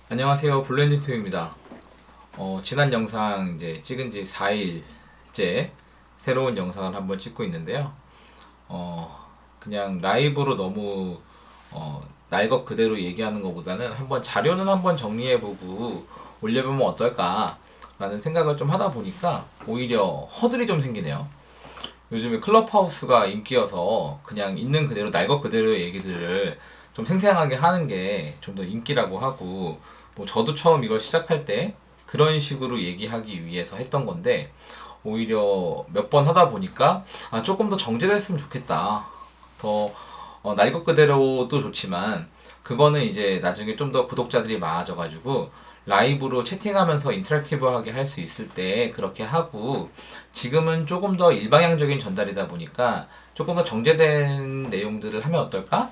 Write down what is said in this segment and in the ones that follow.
안녕하세요. 블렌디트입니다. 지난 영상 이제 찍은 지 4일째 새로운 영상을 한번 찍고 있는데요. 그냥 라이브로 너무 날 것 그대로 얘기하는 것보다는 한번 자료는 한번 정리해보고 올려보면 어떨까라는 생각을 좀 하다 보니까 오히려 허들이 좀 생기네요. 요즘에 클럽하우스가 인기여서 그냥 있는 그대로 날 것 그대로의 얘기들을 좀 생생하게 하는 게 좀 더 인기라고 하고, 뭐 저도 처음 이걸 시작할 때 그런 식으로 얘기하기 위해서 했던 건데, 오히려 몇 번 하다 보니까 조금 더 정제됐으면 좋겠다. 더 날 것 그대로도 좋지만 그거는 이제 나중에 좀 더 구독자들이 많아져가지고 라이브로 채팅하면서 인터랙티브하게 할 수 있을 때 그렇게 하고, 지금은 조금 더 일방향적인 전달이다 보니까 조금 더 정제된 내용들을 하면 어떨까?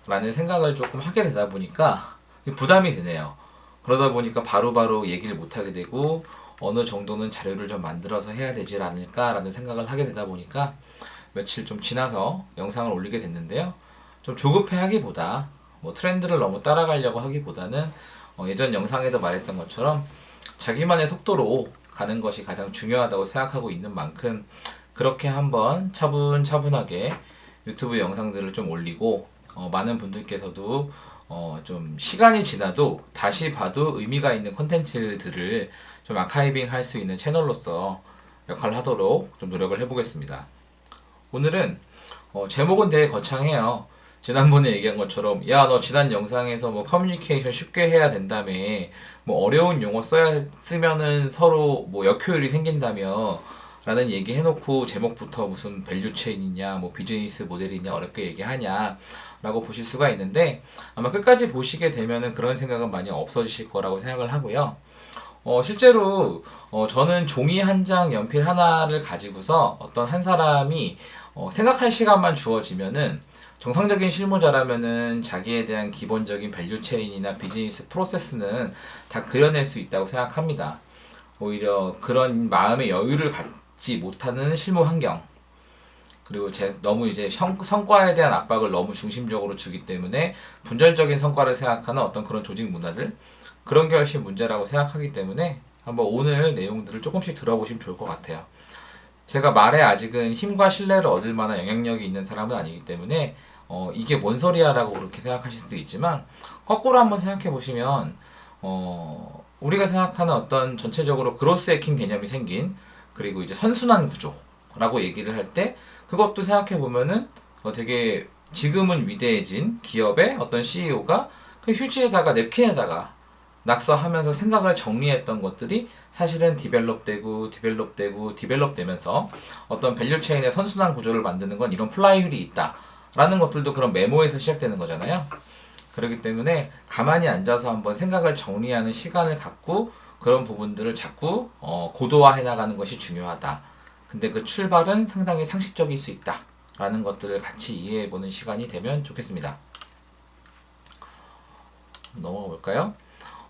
라는 생각을 조금 하게 되다 보니까 부담이 되네요. 그러다 보니까 바로바로 얘기를 못하게 되고 어느 정도는 자료를 좀 만들어서 해야 되지 않을까라는 생각을 하게 되다 보니까 며칠 좀 지나서 영상을 올리게 됐는데요. 좀 조급해 하기보다 뭐 트렌드를 너무 따라가려고 하기보다는 예전 영상에도 말했던 것처럼 자기만의 속도로 가는 것이 가장 중요하다고 생각하고 있는 만큼 그렇게 한번 차분차분하게 유튜브 영상들을 좀 올리고, 많은 분들께서도 좀 시간이 지나도 다시 봐도 의미가 있는 콘텐츠들을 좀 아카이빙 할 수 있는 채널로서 역할을 하도록 좀 노력을 해보겠습니다. 오늘은 제목은 되게 거창해요. 지난번에 얘기한 것처럼 야 너 지난 영상에서 뭐 커뮤니케이션 쉽게 해야 된다며, 뭐 어려운 용어 쓰면은 서로 뭐 역효율이 생긴다며 라는 얘기 해놓고 제목부터 무슨 밸류체인이냐 뭐 비즈니스 모델이냐 어렵게 얘기하냐 라고 보실 수가 있는데, 아마 끝까지 보시게 되면은 그런 생각은 많이 없어지실 거라고 생각을 하고요. 실제로 저는 종이 한 장 연필 하나를 가지고서 어떤 한 사람이 생각할 시간만 주어지면은 정상적인 실무자라면은 자기에 대한 기본적인 밸류 체인이나 비즈니스 프로세스는 다 그려낼 수 있다고 생각합니다. 오히려 그런 마음의 여유를 갖지 못하는 실무 환경, 그리고 너무 이제 성과에 대한 압박을 너무 중심적으로 주기 때문에 분절적인 성과를 생각하는 어떤 그런 조직 문화들, 그런 게 훨씬 문제라고 생각하기 때문에 한번 오늘 내용들을 조금씩 들어보시면 좋을 것 같아요. 제가 말에 아직은 힘과 신뢰를 얻을 만한 영향력이 있는 사람은 아니기 때문에 이게 뭔 소리야 라고 그렇게 생각하실 수도 있지만, 거꾸로 한번 생각해 보시면 우리가 생각하는 어떤 전체적으로 그로스 해킹 개념이 생긴, 그리고 이제 선순환 구조라고 얘기를 할 때 그것도 생각해 보면은 되게 지금은 위대해진 기업의 어떤 CEO가 그 휴지에다가 냅킨에다가 낙서하면서 생각을 정리했던 것들이 사실은 디벨롭 되면서 어떤 밸류 체인의 선순환 구조를 만드는 건 이런 플라이휠이 있다 라는 것들도 그런 메모에서 시작되는 거잖아요. 그렇기 때문에 가만히 앉아서 한번 생각을 정리하는 시간을 갖고 그런 부분들을 자꾸 고도화해 나가는 것이 중요하다. 근데 그 출발은 상당히 상식적일 수 있다 라는 것들을 같이 이해해 보는 시간이 되면 좋겠습니다. 넘어가 볼까요?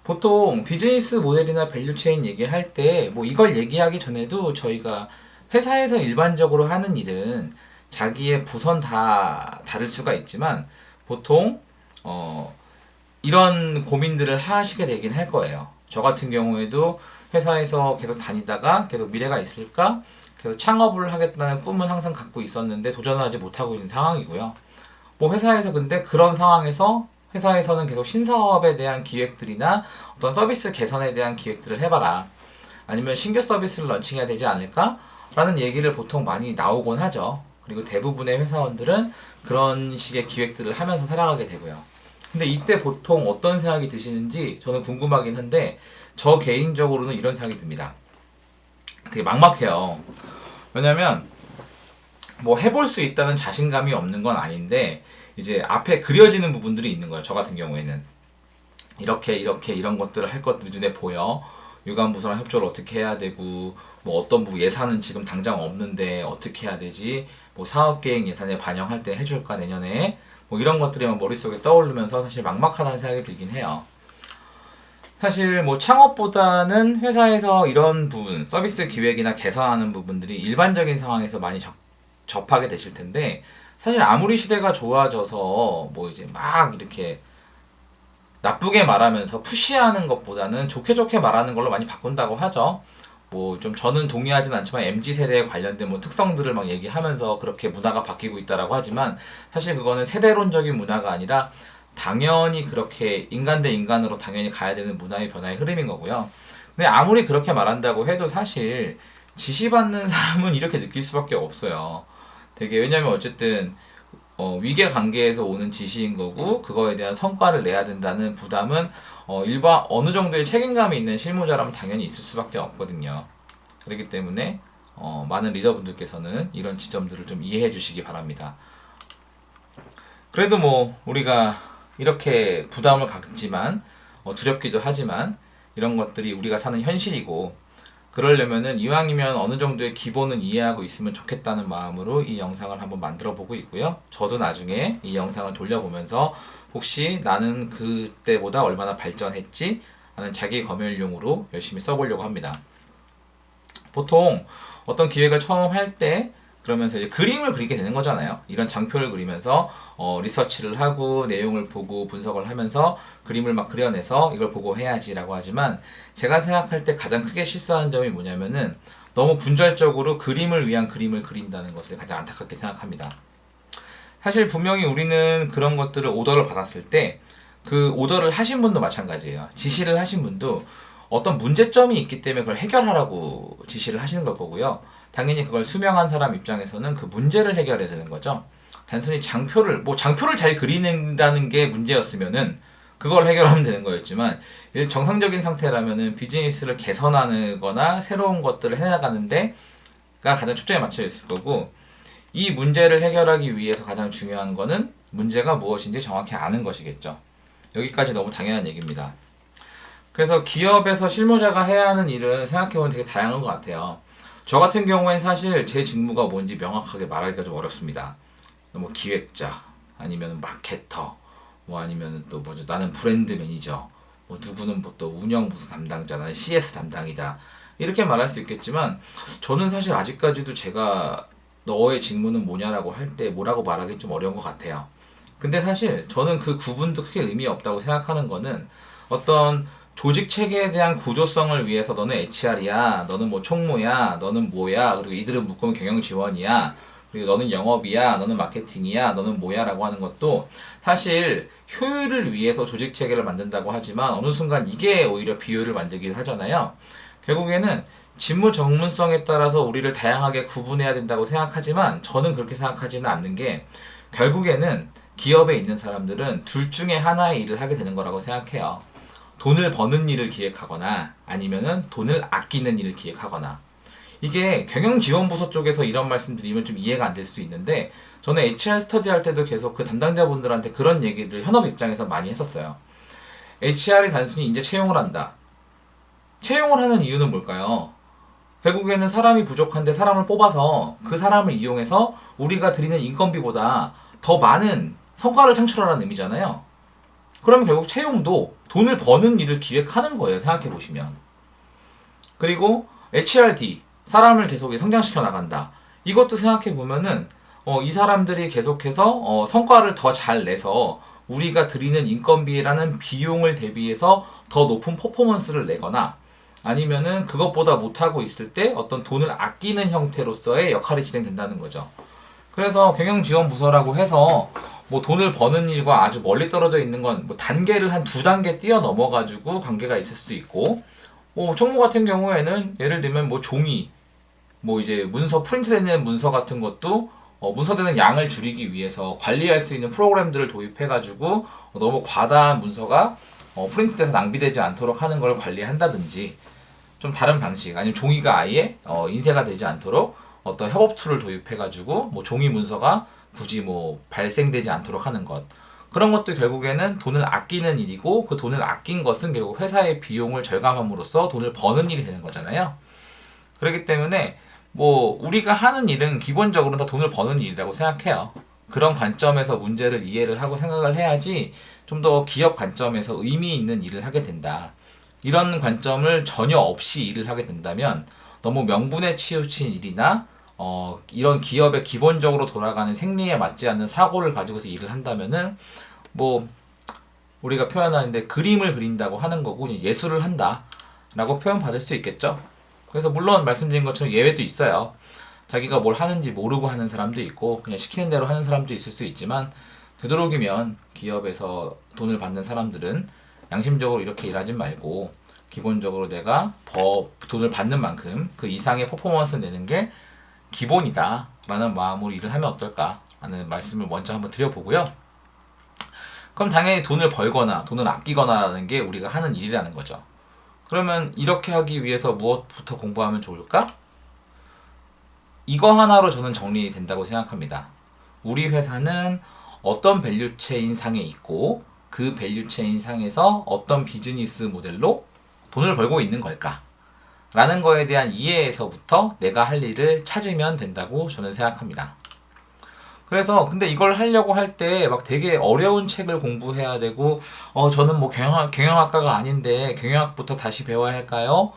보통 비즈니스 모델이나 밸류체인 얘기할 때 뭐 이걸 얘기하기 전에도 저희가 회사에서 일반적으로 하는 일은 자기의 부선 다 다를 수가 있지만 보통 어, 이런 고민들을 하시게 되긴 할 거예요. 저 같은 경우에도 회사에서 계속 다니다가 계속 미래가 있을까? 계속 창업을 하겠다는 꿈은 항상 갖고 있었는데 도전하지 못하고 있는 상황이고요. 뭐 회사에서 근데 그런 상황에서 회사에서는 계속 신사업에 대한 기획들이나 어떤 서비스 개선에 대한 기획들을 해봐라. 아니면 신규 서비스를 런칭해야 되지 않을까? 라는 얘기를 보통 많이 나오곤 하죠. 그리고 대부분의 회사원들은 그런 식의 기획들을 하면서 살아가게 되고요. 근데 이때 보통 어떤 생각이 드시는지 저는 궁금하긴 한데, 저 개인적으로는 이런 생각이 듭니다. 되게 막막해요. 왜냐면 뭐 해볼 수 있다는 자신감이 없는 건 아닌데 이제 앞에 그려지는 부분들이 있는 거예요. 저 같은 경우에는 이렇게 이런 것들을 할 것들이 눈에 보여. 유관부서랑 협조를 어떻게 해야 되고, 뭐 어떤 부분 예산은 지금 당장 없는데 어떻게 해야 되지, 뭐 사업계획 예산에 반영할 때 해줄까 내년에, 뭐 이런 것들이 막 머릿속에 떠오르면서 사실 막막하다는 생각이 들긴 해요. 사실 뭐 창업보다는 회사에서 이런 부분, 서비스 기획이나 개선하는 부분들이 일반적인 상황에서 많이 접하게 되실 텐데, 사실 아무리 시대가 좋아져서 뭐 이제 막 이렇게 나쁘게 말하면서 푸시하는 것보다는 좋게 좋게 말하는 걸로 많이 바꾼다고 하죠. 뭐 좀 저는 동의하진 않지만 MZ 세대에 관련된 뭐 특성들을 막 얘기하면서 그렇게 문화가 바뀌고 있다라고 하지만 사실 그거는 세대론적인 문화가 아니라 당연히 그렇게 인간 대 인간으로 당연히 가야 되는 문화의 변화의 흐름인 거고요. 근데 아무리 그렇게 말한다고 해도 사실 지시받는 사람은 이렇게 느낄 수밖에 없어요. 되게 왜냐면 어쨌든 위계 관계에서 오는 지시인 거고 그거에 대한 성과를 내야 된다는 부담은 일반 어느 정도의 책임감이 있는 실무자라면 당연히 있을 수밖에 없거든요. 그렇기 때문에 많은 리더분들께서는 이런 지점들을 좀 이해해 주시기 바랍니다. 그래도 뭐 우리가 이렇게 부담을 갖지만 두렵기도 하지만 이런 것들이 우리가 사는 현실이고 그러려면은 이왕이면 어느 정도의 기본은 이해하고 있으면 좋겠다는 마음으로 이 영상을 한번 만들어 보고 있고요. 저도 나중에 이 영상을 돌려보면서 혹시 나는 그때보다 얼마나 발전했지? 하는 자기 검열용으로 열심히 써보려고 합니다. 보통 어떤 기획을 처음 할 때 그러면서 이제 그림을 그리게 되는 거잖아요. 이런 장표를 그리면서 리서치를 하고 내용을 보고 분석을 하면서 그림을 막 그려내서 이걸 보고 해야지라고 하지만 제가 생각할 때 가장 크게 실수하는 점이 뭐냐면은 너무 분절적으로 그림을 위한 그림을 그린다는 것을 가장 안타깝게 생각합니다. 사실 분명히 우리는 그런 것들을 오더를 받았을 때 그 오더를 하신 분도 마찬가지예요. 지시를 하신 분도 어떤 문제점이 있기 때문에 그걸 해결하라고 지시를 하시는 걸 거고요. 당연히 그걸 수명한 사람 입장에서는 그 문제를 해결해야 되는 거죠. 단순히 장표를 잘 그리는다는 게 문제였으면은 그걸 해결하면 되는 거였지만 정상적인 상태라면은 비즈니스를 개선하거나 새로운 것들을 해나가는데가 가장 초점에 맞춰 있을 거고 이 문제를 해결하기 위해서 가장 중요한 거는 문제가 무엇인지 정확히 아는 것이겠죠. 여기까지 너무 당연한 얘기입니다. 그래서 기업에서 실무자가 해야 하는 일은 생각해보면 되게 다양한 것 같아요. 저 같은 경우엔 사실 제 직무가 뭔지 명확하게 말하기가 좀 어렵습니다. 뭐 기획자, 아니면 마케터, 뭐 아니면 또 뭐죠, 나는 브랜드 매니저, 뭐 누구는 뭐 또 운영 무슨 담당자, 나는 CS 담당이다. 이렇게 말할 수 있겠지만 저는 사실 아직까지도 제가 너의 직무는 뭐냐라고 할 때 뭐라고 말하기 좀 어려운 것 같아요. 근데 사실 저는 그 구분도 크게 의미 없다고 생각하는 거는 어떤 조직 체계에 대한 구조성을 위해서 너는 HR이야, 너는 뭐 총무야, 너는 뭐야, 그리고 이들은 묶으면 경영 지원이야, 그리고 너는 영업이야, 너는 마케팅이야, 너는 뭐야 라고 하는 것도 사실 효율을 위해서 조직 체계를 만든다고 하지만 어느 순간 이게 오히려 비효율을 만들기도 하잖아요. 결국에는 직무 전문성에 따라서 우리를 다양하게 구분해야 된다고 생각하지만 저는 그렇게 생각하지는 않는 게 결국에는 기업에 있는 사람들은 둘 중에 하나의 일을 하게 되는 거라고 생각해요. 돈을 버는 일을 기획하거나 아니면은 돈을 아끼는 일을 기획하거나 이게 경영지원부서 쪽에서 이런 말씀드리면 좀 이해가 안 될 수 있는데 저는 HR 스터디 할 때도 계속 그 담당자분들한테 그런 얘기를 현업 입장에서 많이 했었어요. HR이 단순히 이제 채용을 한다. 채용을 하는 이유는 뭘까요? 결국에는 사람이 부족한데 사람을 뽑아서 그 사람을 이용해서 우리가 드리는 인건비보다 더 많은 성과를 창출하라는 의미잖아요. 그러면 결국 채용도 돈을 버는 일을 기획하는 거예요. 생각해 보시면. 그리고 HRD 사람을 계속 성장시켜 나간다. 이것도 생각해 보면은 이 사람들이 계속해서 성과를 더 잘 내서 우리가 드리는 인건비라는 비용을 대비해서 더 높은 퍼포먼스를 내거나 아니면은 그것보다 못하고 있을 때 어떤 돈을 아끼는 형태로서의 역할이 진행된다는 거죠. 그래서 경영지원부서라고 해서 뭐 돈을 버는 일과 아주 멀리 떨어져 있는 건 뭐 단계를 한 두 단계 뛰어넘어 가지고 관계가 있을 수도 있고 뭐 총무 같은 경우에는 예를 들면 뭐 종이 뭐 이제 문서 프린트되는 문서 같은 것도 문서되는 양을 줄이기 위해서 관리할 수 있는 프로그램들을 도입해 가지고 너무 과다한 문서가 프린트돼서 낭비되지 않도록 하는 걸 관리한다든지 좀 다른 방식 아니면 종이가 아예 인쇄가 되지 않도록 어떤 협업 툴을 도입해 가지고 뭐 종이 문서가 굳이 뭐 발생되지 않도록 하는 것 그런 것도 결국에는 돈을 아끼는 일이고 그 돈을 아낀 것은 결국 회사의 비용을 절감함으로써 돈을 버는 일이 되는 거잖아요. 그렇기 때문에 뭐 우리가 하는 일은 기본적으로 다 돈을 버는 일이라고 생각해요. 그런 관점에서 문제를 이해를 하고 생각을 해야지 좀 더 기업 관점에서 의미 있는 일을 하게 된다. 이런 관점을 전혀 없이 일을 하게 된다면 너무 명분에 치우친 일이나 이런 기업의 기본적으로 돌아가는 생리에 맞지 않는 사고를 가지고서 일을 한다면은 뭐 우리가 표현하는데 그림을 그린다고 하는 거고 그냥 예술을 한다 라고 표현받을 수 있겠죠. 그래서 물론 말씀드린 것처럼 예외도 있어요. 자기가 뭘 하는지 모르고 하는 사람도 있고 그냥 시키는 대로 하는 사람도 있을 수 있지만 되도록이면 기업에서 돈을 받는 사람들은 양심적으로 이렇게 일하지 말고 기본적으로 내가 돈을 받는 만큼 그 이상의 퍼포먼스 내는 게 기본이다 라는 마음으로 일을 하면 어떨까 하는 말씀을 먼저 한번 드려보고요. 그럼 당연히 돈을 벌거나 돈을 아끼거나 라는 게 우리가 하는 일이라는 거죠. 그러면 이렇게 하기 위해서 무엇부터 공부하면 좋을까? 이거 하나로 저는 정리된다고 생각합니다. 우리 회사는 어떤 밸류체인 상에 있고 그 밸류체인 상에서 어떤 비즈니스 모델로 돈을 벌고 있는 걸까? 라는 거에 대한 이해에서부터 내가 할 일을 찾으면 된다고 저는 생각합니다. 그래서 근데 이걸 하려고 할 때 막 되게 어려운 책을 공부해야 되고 저는 뭐 경영학과가 아닌데 경영학부터 다시 배워야 할까요?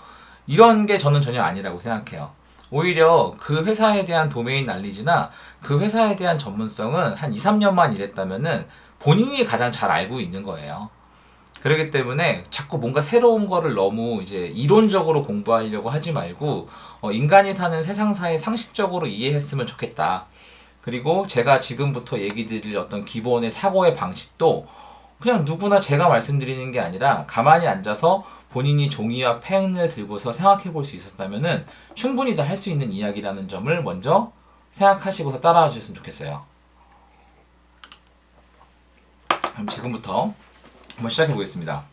이런 게 저는 전혀 아니라고 생각해요. 오히려 그 회사에 대한 도메인 난리지나 그 회사에 대한 전문성은 한 2, 3년만 일했다면은 본인이 가장 잘 알고 있는 거예요. 그렇기 때문에 자꾸 뭔가 새로운 거를 너무 이제 이론적으로 공부하려고 하지 말고 인간이 사는 세상사에 상식적으로 이해했으면 좋겠다. 그리고 제가 지금부터 얘기 드릴 어떤 기본의 사고의 방식도 그냥 누구나 제가 말씀드리는 게 아니라 가만히 앉아서 본인이 종이와 펜을 들고서 생각해 볼 수 있었다면은 충분히 다 할 수 있는 이야기라는 점을 먼저 생각하시고서 따라와 주셨으면 좋겠어요. 그럼 지금부터 한번 시작해 보겠습니다.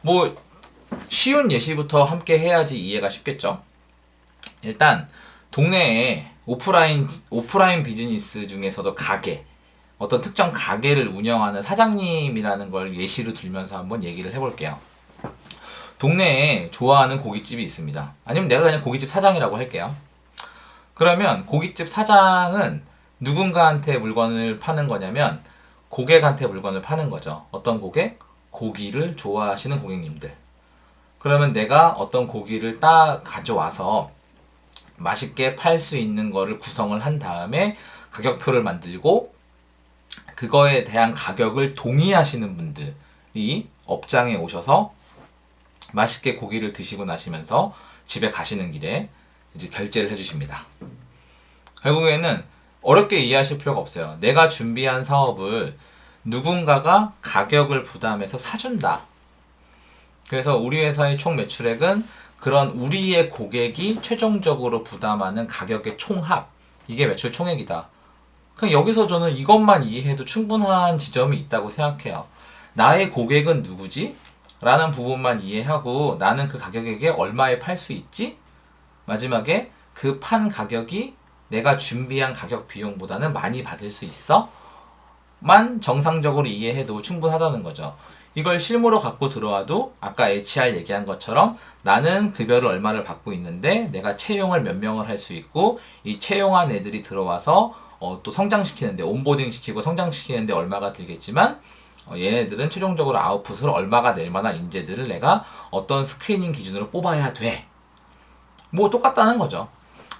뭐 쉬운 예시부터 함께 해야지 이해가 쉽겠죠. 일단 동네에 오프라인 비즈니스 중에서도 가게, 어떤 특정 가게를 운영하는 사장님이라는 걸 예시로 들면서 한번 얘기를 해볼게요. 동네에 좋아하는 고깃집이 있습니다. 아니면 내가 그냥 고깃집 사장이라고 할게요. 그러면 고깃집 사장은 누군가한테 물건을 파는 거냐면 고객한테 물건을 파는 거죠. 어떤 고객? 고기를 좋아하시는 고객님들. 그러면 내가 어떤 고기를 따 가져와서 맛있게 팔 수 있는 거를 구성을 한 다음에 가격표를 만들고 그거에 대한 가격을 동의하시는 분들이 업장에 오셔서 맛있게 고기를 드시고 나시면서 집에 가시는 길에 이제 결제를 해주십니다. 결국에는 어렵게 이해하실 필요가 없어요. 내가 준비한 사업을 누군가가 가격을 부담해서 사준다. 그래서 우리 회사의 총 매출액은 그런 우리의 고객이 최종적으로 부담하는 가격의 총합, 이게 매출 총액이다. 그냥 여기서 저는 이것만 이해해도 충분한 지점이 있다고 생각해요. 나의 고객은 누구지? 라는 부분만 이해하고 나는 그 가격에게 얼마에 팔 수 있지? 마지막에 그 판 가격이 내가 준비한 가격 비용보다는 많이 받을 수 있어? 만 정상적으로 이해해도 충분하다는 거죠. 이걸 실무로 갖고 들어와도 아까 HR 얘기한 것처럼 나는 급여를 얼마를 받고 있는데 내가 채용을 몇 명을 할 수 있고 이 채용한 애들이 들어와서 또 성장시키는데 온보딩 시키고 성장시키는데 얼마가 들겠지만 얘네들은 최종적으로 아웃풋을 얼마가 낼 만한 인재들을 내가 어떤 스크리닝 기준으로 뽑아야 돼. 뭐 똑같다는 거죠.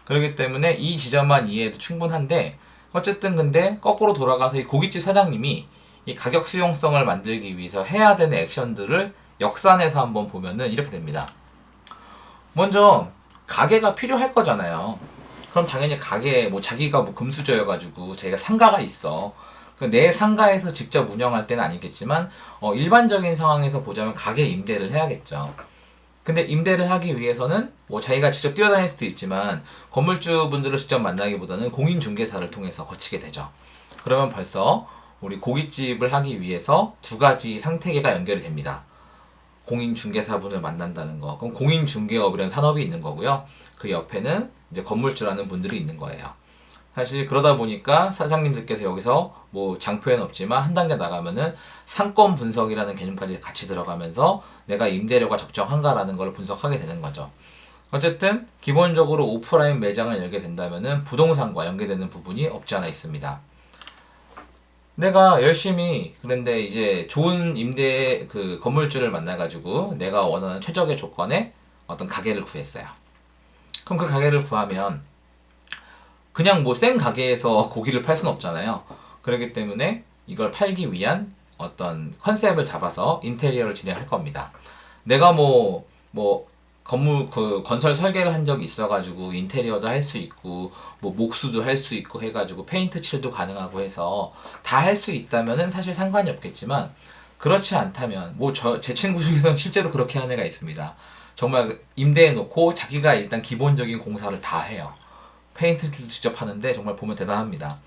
그렇기 때문에 이 지점만 이해해도 충분한데 어쨌든 근데 거꾸로 돌아가서 이 고깃집 사장님이 이 가격 수용성을 만들기 위해서 해야 되는 액션들을 역산해서 한번 보면은 이렇게 됩니다. 먼저 가게가 필요할 거잖아요. 그럼 당연히 가게에 뭐 자기가 뭐 금수저여가지고 자기가 상가가 있어. 내 상가에서 직접 운영할 때는 아니겠지만 일반적인 상황에서 보자면 가게 임대를 해야겠죠. 근데 임대를 하기 위해서는 뭐 자기가 직접 뛰어다닐 수도 있지만 건물주분들을 직접 만나기보다는 공인중개사를 통해서 거치게 되죠. 그러면 벌써 우리 고깃집을 하기 위해서 두 가지 상태계가 연결이 됩니다. 공인중개사분을 만난다는 거. 그럼 공인중개업이라는 산업이 있는 거고요. 그 옆에는 이제 건물주라는 분들이 있는 거예요. 사실 그러다 보니까 사장님들께서 여기서 뭐 장표에는 없지만 한 단계 나가면은 상권 분석이라는 개념까지 같이 들어가면서 내가 임대료가 적정한가라는 걸 분석하게 되는 거죠. 어쨌든 기본적으로 오프라인 매장을 열게 된다면은 부동산과 연계되는 부분이 없지 않아 있습니다. 내가 열심히 그런데 이제 좋은 임대 그 건물주를 만나가지고 내가 원하는 최적의 조건에 어떤 가게를 구했어요. 그럼 그 가게를 구하면 그냥 뭐 생 가게에서 고기를 팔 수는 없잖아요. 그렇기 때문에 이걸 팔기 위한 어떤 컨셉을 잡아서 인테리어를 진행할 겁니다. 내가 건물 건설 설계를 한 적이 있어가지고 인테리어도 할 수 있고 뭐 목수도 할 수 있고 해가지고 페인트 칠도 가능하고 해서 다 할 수 있다면은 사실 상관이 없겠지만, 그렇지 않다면 제 친구 중에서는 실제로 그렇게 하는 애가 있습니다. 정말 임대해 놓고 자기가 일단 기본적인 공사를 다 해요. 페인트도 직접 하는데 정말 보면 대단합니다.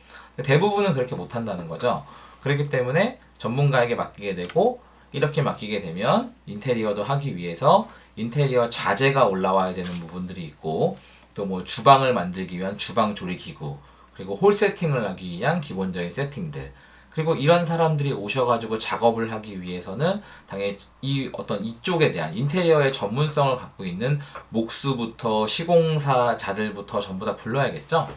대부분은 그렇게 못 한다는 거죠. 그렇기 때문에 전문가에게 맡기게 되고, 이렇게 맡기게 되면 인테리어도 하기 위해서 인테리어 자재가 올라와야 되는 부분들이 있고, 또 뭐 주방을 만들기 위한 주방 조리 기구, 그리고 홀 세팅을 하기 위한 기본적인 세팅들, 그리고 이런 사람들이 오셔가지고 작업을 하기 위해서는 당연히 이쪽에 대한 인테리어의 전문성을 갖고 있는 목수부터 시공사자들부터 전부 다 불러야겠죠.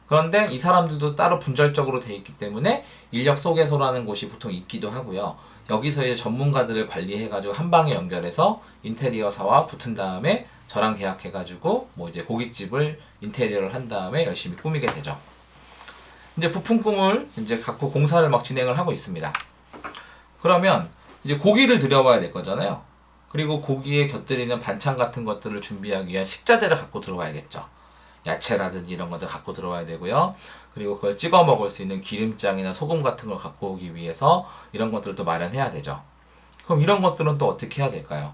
그런데 이 사람들도 따로 분절적으로 돼 있기 때문에 인력 소개소라는 곳이 보통 있기도 하고요. 여기서 이제 전문가들을 관리해가지고 한 방에 연결해서 인테리어사와 붙은 다음에 저랑 계약해가지고 뭐 이제 고깃집을 인테리어를 한 다음에 열심히 꾸미게 되죠. 이제 부품 꿈을 이제 갖고 공사를 막 진행을 하고 있습니다. 그러면 이제 고기를 들여와야 될 거잖아요. 그리고 고기에 곁들이는 반찬 같은 것들을 준비하기 위한 식자재를 갖고 들어와야겠죠. 야채라든지 이런 것들 갖고 들어와야 되고요. 그리고 그걸 찍어 먹을 수 있는 기름장이나 소금 같은 걸 갖고 오기 위해서 이런 것들을 또 마련해야 되죠. 그럼 이런 것들은 또 어떻게 해야 될까요?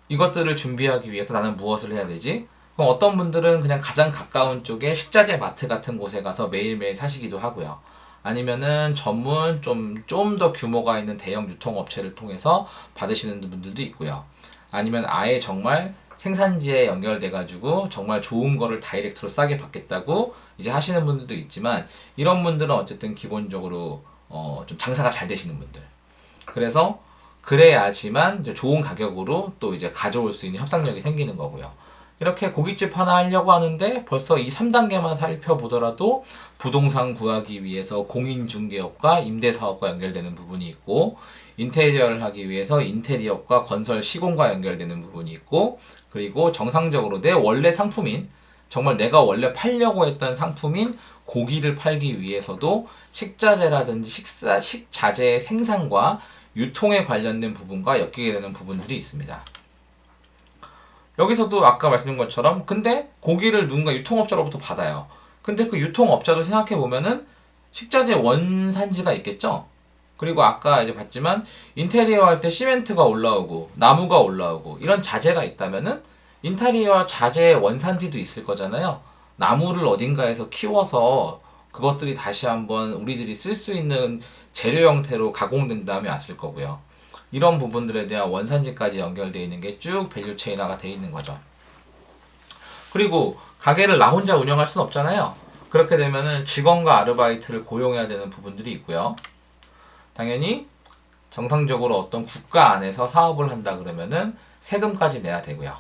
이것들을 준비하기 위해서 나는 무엇을 해야 되지? 그럼 어떤 분들은 그냥 가장 가까운 쪽에 식자재 마트 같은 곳에 가서 매일매일 사시기도 하고요. 아니면은 전문 좀 더 규모가 있는 대형 유통업체를 통해서 받으시는 분들도 있고요. 아니면 아예 정말 생산지에 연결돼가지고 정말 좋은 거를 다이렉트로 싸게 받겠다고 이제 하시는 분들도 있지만, 이런 분들은 어쨌든 기본적으로 좀 장사가 잘 되시는 분들. 그래서 그래야지만 이제 좋은 가격으로 또 이제 가져올 수 있는 협상력이 생기는 거고요. 이렇게 고깃집 하나 하려고 하는데 벌써 이 3단계만 살펴보더라도 부동산 구하기 위해서 공인중개업과 임대사업과 연결되는 부분이 있고, 인테리어를 하기 위해서 인테리어과 건설 시공과 연결되는 부분이 있고, 그리고 정상적으로 내 원래 상품인, 정말 내가 원래 팔려고 했던 상품인 고기를 팔기 위해서도 식자재라든지 식자재의 생산과 유통에 관련된 부분과 엮이게 되는 부분들이 있습니다. 여기서도 아까 말씀드린 것처럼 근데 고기를 누군가 유통업자로부터 받아요. 근데 그 유통업자도 생각해보면은 식자재 원산지가 있겠죠? 그리고 아까 이제 봤지만 인테리어 할 때 시멘트가 올라오고 나무가 올라오고 이런 자재가 있다면은 인테리어 자재의 원산지도 있을 거잖아요. 나무를 어딘가에서 키워서 그것들이 다시 한번 우리들이 쓸 수 있는 재료 형태로 가공된 다음에 왔을 거고요. 이런 부분들에 대한 원산지까지 연결되어 있는 게 쭉 밸류 체인화가 되어 있는 거죠. 그리고 가게를 나 혼자 운영할 수는 없잖아요. 그렇게 되면은 직원과 아르바이트를 고용해야 되는 부분들이 있고요. 당연히 정상적으로 어떤 국가 안에서 사업을 한다 그러면은 세금까지 내야 되고요.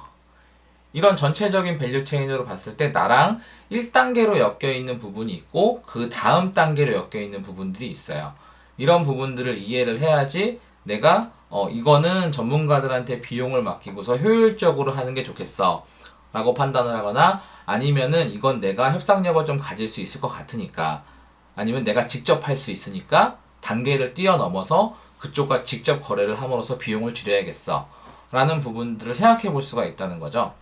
이런 전체적인 밸류 체인으로 봤을 때 나랑 1단계로 엮여 있는 부분이 있고 그 다음 단계로 엮여 있는 부분들이 있어요. 이런 부분들을 이해를 해야지 내가 이거는 전문가들한테 비용을 맡기고서 효율적으로 하는 게 좋겠어 라고 판단을 하거나, 아니면은 이건 내가 협상력을 좀 가질 수 있을 것 같으니까, 아니면 내가 직접 할 수 있으니까 단계를 뛰어넘어서 그쪽과 직접 거래를 함으로써 비용을 줄여야겠어 라는 부분들을 생각해 볼 수가 있다는 거죠.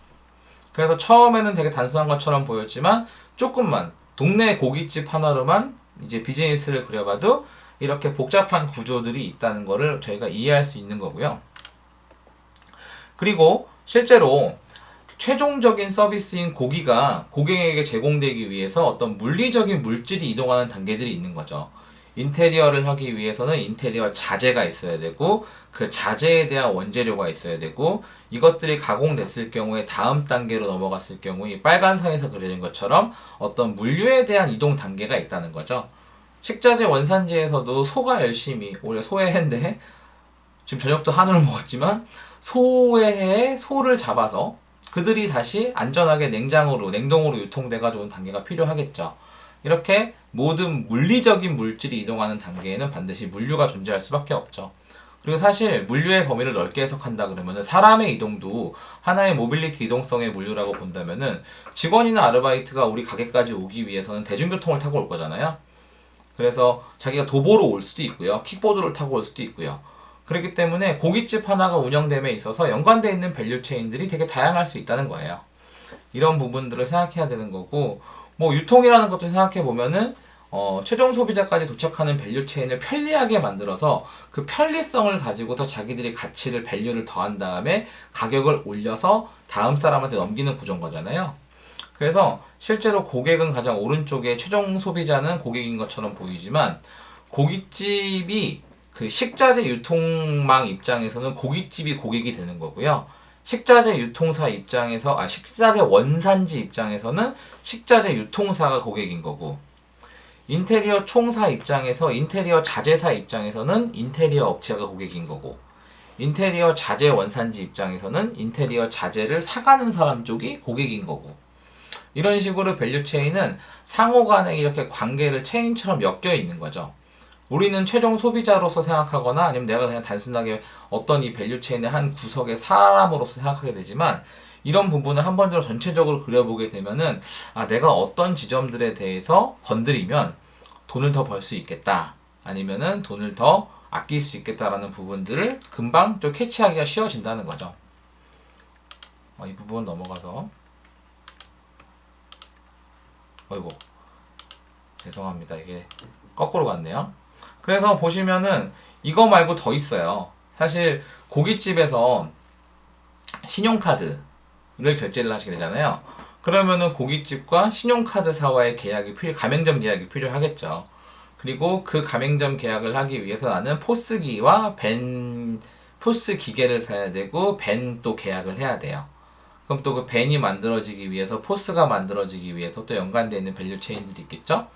그래서 처음에는 되게 단순한 것처럼 보였지만 조금만 동네 고깃집 하나로만 이제 비즈니스를 그려봐도 이렇게 복잡한 구조들이 있다는 거를 저희가 이해할 수 있는 거고요. 그리고 실제로 최종적인 서비스인 고기가 고객에게 제공되기 위해서 어떤 물리적인 물질이 이동하는 단계들이 있는 거죠. 인테리어를 하기 위해서는 인테리어 자재가 있어야 되고 그 자재에 대한 원재료가 있어야 되고, 이것들이 가공됐을 경우에 다음 단계로 넘어갔을 경우에 이 빨간 선에서 그려진 것처럼 어떤 물류에 대한 이동 단계가 있다는 거죠. 식자재 원산지에서도 소가 열심히, 올해 소해인데 지금 저녁도 한우를 먹었지만 소해에 소를 잡아서 그들이 다시 안전하게 냉동으로 유통돼가지고 온 단계가 필요하겠죠. 이렇게 모든 물리적인 물질이 이동하는 단계에는 반드시 물류가 존재할 수밖에 없죠. 그리고 사실 물류의 범위를 넓게 해석한다 그러면은 사람의 이동도 하나의 모빌리티 이동성의 물류라고 본다면은 직원이나 아르바이트가 우리 가게까지 오기 위해서는 대중교통을 타고 올 거잖아요. 그래서 자기가 도보로 올 수도 있고요. 킥보드를 타고 올 수도 있고요. 그렇기 때문에 고깃집 하나가 운영됨에 있어서 연관되어 있는 밸류 체인들이 되게 다양할 수 있다는 거예요. 이런 부분들을 생각해야 되는 거고, 뭐 유통이라는 것도 생각해 보면은 최종 소비자까지 도착하는 밸류 체인을 편리하게 만들어서 그 편리성을 가지고 더 자기들이 가치를 밸류를 더한 다음에 가격을 올려서 다음 사람한테 넘기는 구조인 거잖아요. 그래서 실제로 고객은 가장 오른쪽에 최종 소비자는 고객인 것처럼 보이지만 고깃집이 그 식자재 유통망 입장에서는 고깃집이 고객이 되는 거고요. 식자재 유통사 입장에서 식자재 원산지 입장에서는 식자재 유통사가 고객인 거고, 인테리어 총사 입장에서 인테리어 자재사 입장에서는 인테리어 업체가 고객인 거고, 인테리어 자재 원산지 입장에서는 인테리어 자재를 사가는 사람 쪽이 고객인 거고, 이런 식으로 밸류 체인은 상호 간에 이렇게 관계를 체인처럼 엮여 있는 거죠. 우리는 최종 소비자로서 생각하거나 아니면 내가 그냥 단순하게 어떤 이 밸류 체인의 한 구석의 사람으로서 생각하게 되지만, 이런 부분을 한 번 더 전체적으로 그려보게 되면은 내가 어떤 지점들에 대해서 건드리면 돈을 더 벌 수 있겠다, 아니면은 돈을 더 아낄 수 있겠다라는 부분들을 금방 좀 캐치하기가 쉬워진다는 거죠. 이 부분 넘어가서 어이구 죄송합니다. 이게 거꾸로 갔네요. 그래서 보시면은 이거 말고 더 있어요. 사실 고깃집에서 신용카드를 결제를 하시게 되잖아요. 그러면은 고깃집과 신용카드사와의 가맹점 계약이 필요하겠죠. 그리고 그 가맹점 계약을 하기 위해서 나는 포스기와 포스 기계를 사야 되고 벤 또 계약을 해야 돼요. 그럼 또 그 벤이 만들어지기 위해서 포스가 만들어지기 위해서 또 연관되어 있는 밸류 체인들이 있겠죠.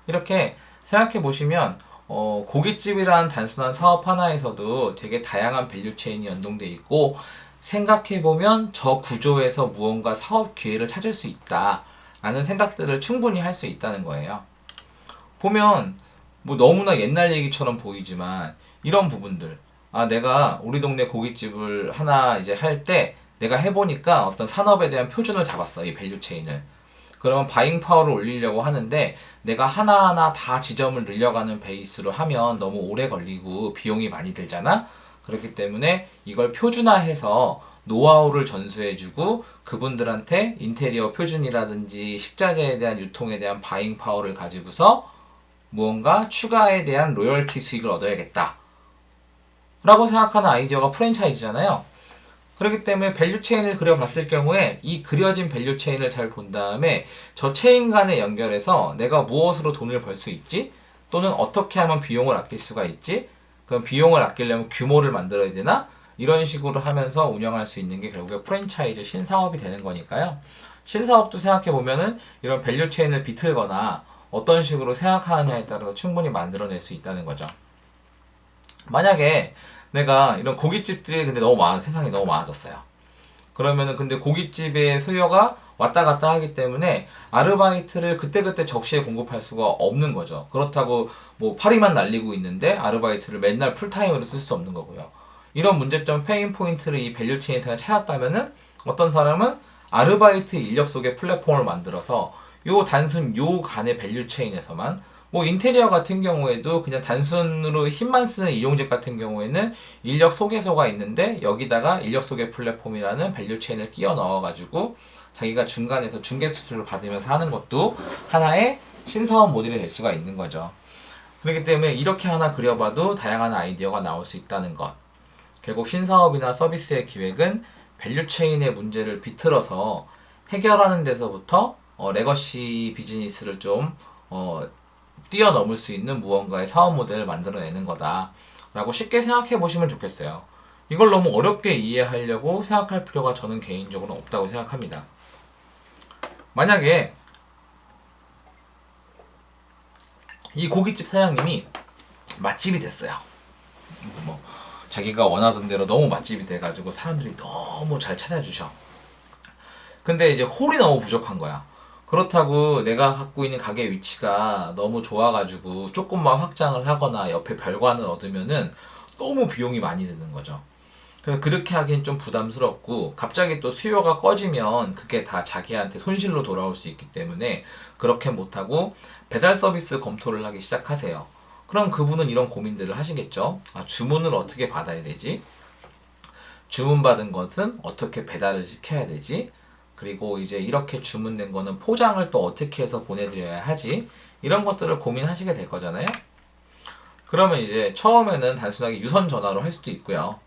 이렇게 생각해 보시면 고깃집이라는 단순한 사업 하나에서도 되게 다양한 밸류 체인이 연동돼 있고, 생각해 보면 저 구조에서 무언가 사업 기회를 찾을 수 있다 라는 생각들을 충분히 할 수 있다는 거예요. 보면 뭐 너무나 옛날 얘기처럼 보이지만 이런 부분들, 내가 우리 동네 고깃집을 하나 이제 할 때 내가 해보니까 어떤 산업에 대한 표준을 잡았어, 이 밸류 체인을. 그러면 바잉 파워를 올리려고 하는데 내가 하나하나 다 지점을 늘려가는 베이스로 하면 너무 오래 걸리고 비용이 많이 들잖아. 그렇기 때문에 이걸 표준화해서 노하우를 전수해주고 그분들한테 인테리어 표준이라든지 식자재에 대한 유통에 대한 바잉 파워를 가지고서 무언가 추가에 대한 로열티 수익을 얻어야겠다 라고 생각하는 아이디어가 프랜차이즈잖아요. 그렇기 때문에 밸류 체인을 그려봤을 경우에 이 그려진 밸류 체인을 잘 본 다음에 저 체인 간에 연결해서 내가 무엇으로 돈을 벌 수 있지? 또는 어떻게 하면 비용을 아낄 수가 있지? 그럼 비용을 아끼려면 규모를 만들어야 되나? 이런 식으로 하면서 운영할 수 있는 게 결국에 프랜차이즈 신사업이 되는 거니까요. 신사업도 생각해보면은 이런 밸류 체인을 비틀거나 어떤 식으로 생각하느냐에 따라서 충분히 만들어낼 수 있다는 거죠. 만약에 내가 이런 고깃집들이 근데 너무 세상에 너무 많아졌어요. 그러면은 근데 고깃집의 수요가 왔다 갔다 하기 때문에 아르바이트를 그때그때 적시에 공급할 수가 없는 거죠. 그렇다고 뭐 파리만 날리고 있는데 아르바이트를 맨날 풀타임으로 쓸 수 없는 거고요. 이런 문제점 페인 포인트를 이 밸류 체인에서 찾았다면은 어떤 사람은 아르바이트 인력 속의 플랫폼을 만들어서 요 간의 밸류 체인에서만, 뭐 인테리어 같은 경우에도 그냥 단순으로 힘만 쓰는 이용직 같은 경우에는 인력 소개소가 있는데 여기다가 인력 소개 플랫폼이라는 밸류 체인을 끼워 넣어가지고 자기가 중간에서 중개 수수료를 받으면서 하는 것도 하나의 신사업 모델이 될 수가 있는 거죠. 그렇기 때문에 이렇게 하나 그려봐도 다양한 아이디어가 나올 수 있다는 것. 결국 신사업이나 서비스의 기획은 밸류 체인의 문제를 비틀어서 해결하는 데서부터 레거시 비즈니스를 좀 뛰어넘을 수 있는 무언가의 사업 모델을 만들어내는 거다 라고 쉽게 생각해 보시면 좋겠어요. 이걸 너무 어렵게 이해하려고 생각할 필요가 저는 개인적으로 없다고 생각합니다. 만약에 이 고깃집 사장님이 맛집이 됐어요. 뭐 자기가 원하던 대로 너무 맛집이 돼가지고 사람들이 너무 잘 찾아주셔. 근데 이제 홀이 너무 부족한 거야. 그렇다고 내가 갖고 있는 가게 위치가 너무 좋아가지고 조금만 확장을 하거나 옆에 별관을 얻으면은 너무 비용이 많이 드는 거죠. 그래서 그렇게 하기엔 좀 부담스럽고 갑자기 또 수요가 꺼지면 그게 다 자기한테 손실로 돌아올 수 있기 때문에 그렇게 못하고 배달 서비스 검토를 하기 시작하세요. 그럼 그분은 이런 고민들을 하시겠죠. 아, 주문을 어떻게 받아야 되지? 주문받은 것은 어떻게 배달을 시켜야 되지? 그리고 이제 이렇게 주문된 거는 포장을 또 어떻게 해서 보내드려야 하지? 이런 것들을 고민하시게 될 거잖아요. 그러면 이제 처음에는 단순하게 유선 전화로 할 수도 있고요.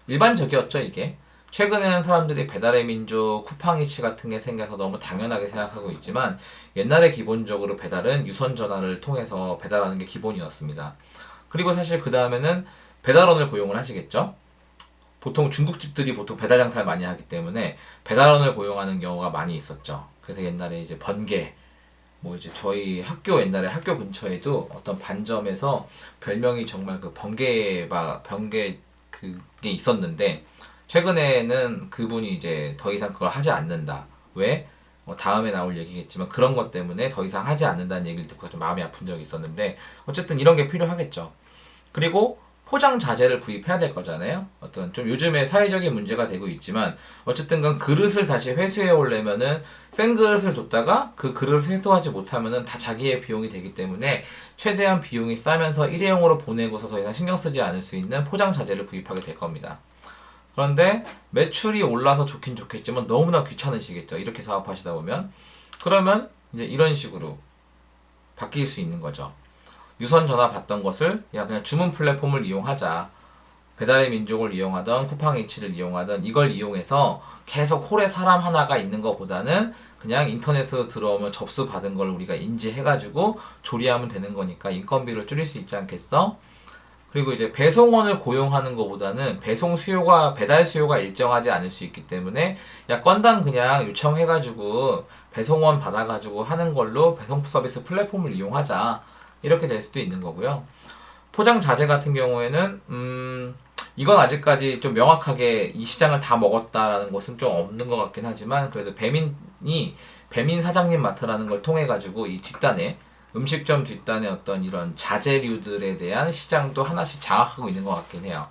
일반적이었죠, 이게. 최근에는 사람들이 배달의 민족, 쿠팡이츠 같은 게 생겨서 너무 당연하게 생각하고 있지만 옛날에 기본적으로 배달은 유선 전화를 통해서 배달하는 게 기본이었습니다. 그리고 사실 그 다음에는 배달원을 고용을 하시겠죠. 보통 중국집들이 보통 배달 장사를 많이 하기 때문에 배달원을 고용하는 경우가 많이 있었죠. 그래서 옛날에 이제 번개, 뭐 이제 저희 학교 옛날에 학교 근처에도 어떤 반점에서 별명이 정말 그 번개 그게 있었는데 최근에는 그분이 이제 더 이상 그걸 하지 않는다. 왜? 다음에 나올 얘기겠지만 그런 것 때문에 더 이상 하지 않는다는 얘기를 듣고 좀 마음이 아픈 적이 있었는데 어쨌든 이런 게 필요하겠죠. 그리고 포장 자재를 구입해야 될 거잖아요. 어떤 좀 요즘에 사회적인 문제가 되고 있지만 어쨌든 간 그릇을 다시 회수해 오려면은 생 그릇을 뒀다가 그 그릇을 회수하지 못하면은 다 자기의 비용이 되기 때문에 최대한 비용이 싸면서 일회용으로 보내고서 더 이상 신경 쓰지 않을 수 있는 포장 자재를 구입하게 될 겁니다. 그런데 매출이 올라서 좋긴 좋겠지만 너무나 귀찮으시겠죠. 이렇게 사업하시다 보면. 그러면 이제 이런 식으로 바뀔 수 있는 거죠. 유선 전화 받던 것을 야 그냥 주문 플랫폼을 이용하자. 배달의 민족을 이용하던 쿠팡이츠를 이용하던 이걸 이용해서 계속 홀에 사람 하나가 있는 것보다는 그냥 인터넷으로 들어오면 접수 받은 걸 우리가 인지해가지고 조리하면 되는 거니까 인건비를 줄일 수 있지 않겠어? 그리고 이제 배송원을 고용하는 것보다는 배달 수요가 일정하지 않을 수 있기 때문에 야 건당 그냥 요청해가지고 배송원 받아가지고 하는 걸로 배송 서비스 플랫폼을 이용하자. 이렇게 될 수도 있는 거고요. 포장 자재 같은 경우에는 이건 아직까지 좀 명확하게 이 시장을 다 먹었다라는 것은 좀 없는 것 같긴 하지만 그래도 배민 사장님 마트라는 걸 통해 가지고 이 뒷단에 음식점 뒷단에 어떤 이런 자재류들에 대한 시장도 하나씩 장악하고 있는 것 같긴 해요.